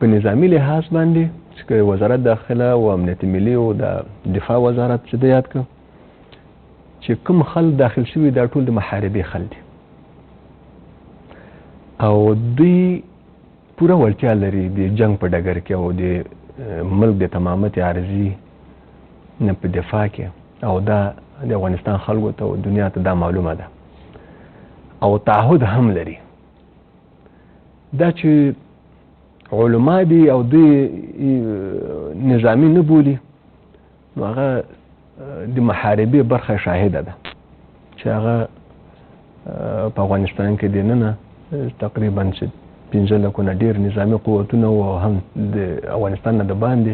په نظامی لحاظ باندې چې وزارت داخله او امنیت ملي او د دفاع وزارت چې د یاد کړ چې کوم خل داخل شوي دا ټول د محاربې خل دي او دوی پوره وړتیا لري د جنگ په ډګر کې او د ملک د تمامت عارضي نه په دفاع کې او دا د افغانستان خلکو ته او دنیا ته دا معلومه ده او تعهد هم لري دا چې علما دي او دوی نظامی نه بولي نو هغه د محاربې برخه شاهده ده چې هغه په افغانستان کې دننه تقریبا 15 لکونه ډیر نظامی قوتونه او هم د افغانستان نه د باندې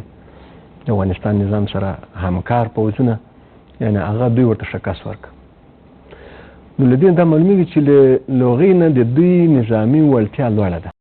د افغانستان نظام سره همکار پوځونه یعنی هغه دوی ورته شکست ورک نو لدین دا معلومیږي چې له لوغې نه د دوی نظامی وړتیا لوړه ده